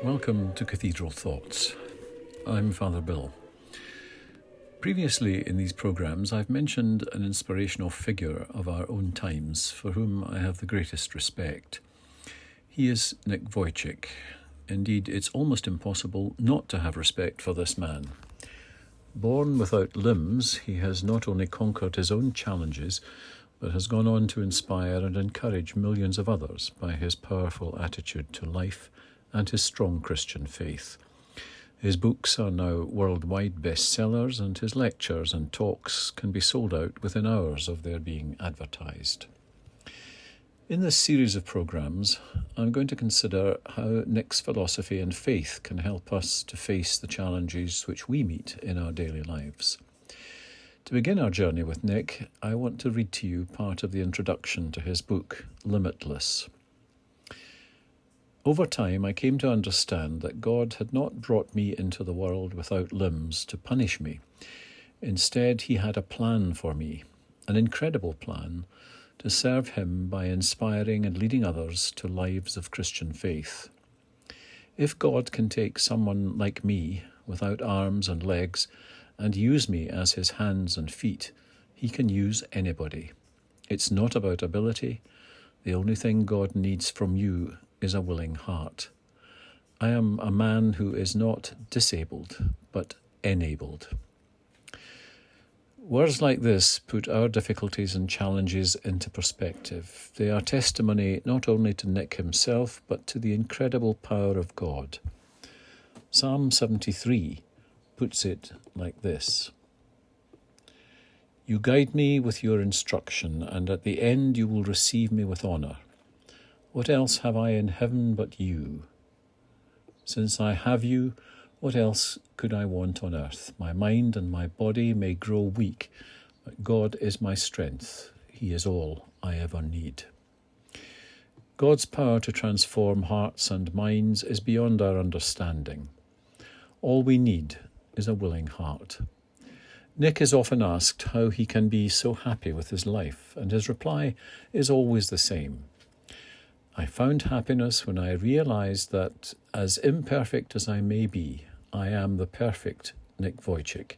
Welcome to Cathedral Thoughts. I'm Father Bill. Previously in these programmes, I've mentioned an inspirational figure of our own times for whom I have the greatest respect. He is Nick Wojcik. Indeed, it's almost impossible not to have respect for this man. Born without limbs, he has not only conquered his own challenges, but has gone on to inspire and encourage millions of others by his powerful attitude to life and his strong Christian faith. His books are now worldwide bestsellers, and his lectures and talks can be sold out within hours of their being advertised. In this series of programmes, I'm going to consider how Nick's philosophy and faith can help us to face the challenges which we meet in our daily lives. To begin our journey with Nick, I want to read to you part of the introduction to his book, Limitless. Over time, I came to understand that God had not brought me into the world without limbs to punish me. Instead, he had a plan for me, an incredible plan, to serve him by inspiring and leading others to lives of Christian faith. If God can take someone like me, without arms and legs, and use me as his hands and feet, he can use anybody. It's not about ability. The only thing God needs from you is a willing heart. I am a man who is not disabled, but enabled. Words like this put our difficulties and challenges into perspective. They are testimony not only to Nick himself, but to the incredible power of God. Psalm 73 puts it like this: "You guide me with your instruction, and at the end you will receive me with honour. What else have I in heaven but you? Since I have you, what else could I want on earth? My mind and my body may grow weak, but God is my strength. He is all I ever need." God's power to transform hearts and minds is beyond our understanding. All we need is a willing heart. Nick is often asked how he can be so happy with his life, and his reply is always the same. "I found happiness when I realized that, as imperfect as I may be, I am the perfect Nick Wojcik.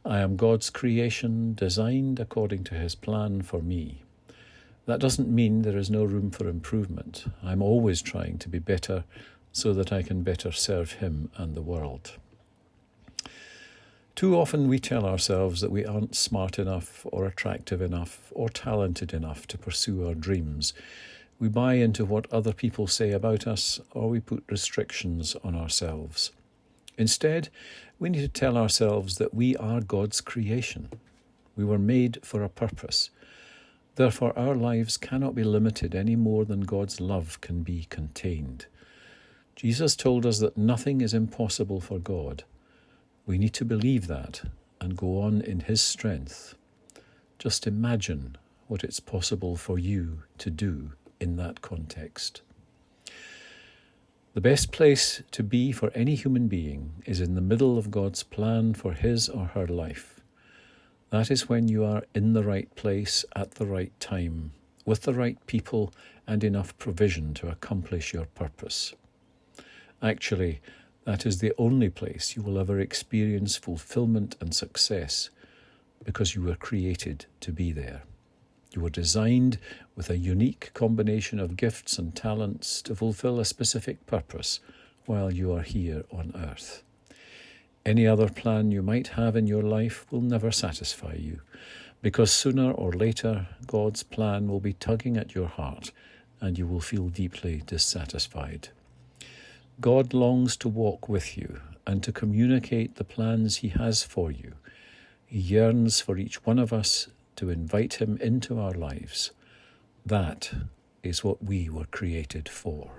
I am God's creation, designed according to his plan for me. That doesn't mean there is no room for improvement. I'm always trying to be better so that I can better serve him and the world." Too often we tell ourselves that we aren't smart enough or attractive enough or talented enough to pursue our dreams. We buy into what other people say about us, or we put restrictions on ourselves. Instead, we need to tell ourselves that we are God's creation. We were made for a purpose. Therefore, our lives cannot be limited any more than God's love can be contained. Jesus told us that nothing is impossible for God. We need to believe that and go on in his strength. Just imagine what it's possible for you to do in that context. The best place to be for any human being is in the middle of God's plan for his or her life. That is when you are in the right place at the right time, with the right people and enough provision to accomplish your purpose. Actually, that is the only place you will ever experience fulfillment and success, because you were created to be there. You were designed with a unique combination of gifts and talents to fulfill a specific purpose while you are here on earth. Any other plan you might have in your life will never satisfy you, because sooner or later God's plan will be tugging at your heart and you will feel deeply dissatisfied. God longs to walk with you and to communicate the plans he has for you. He yearns for each one of us to invite him into our lives. That is what we were created for.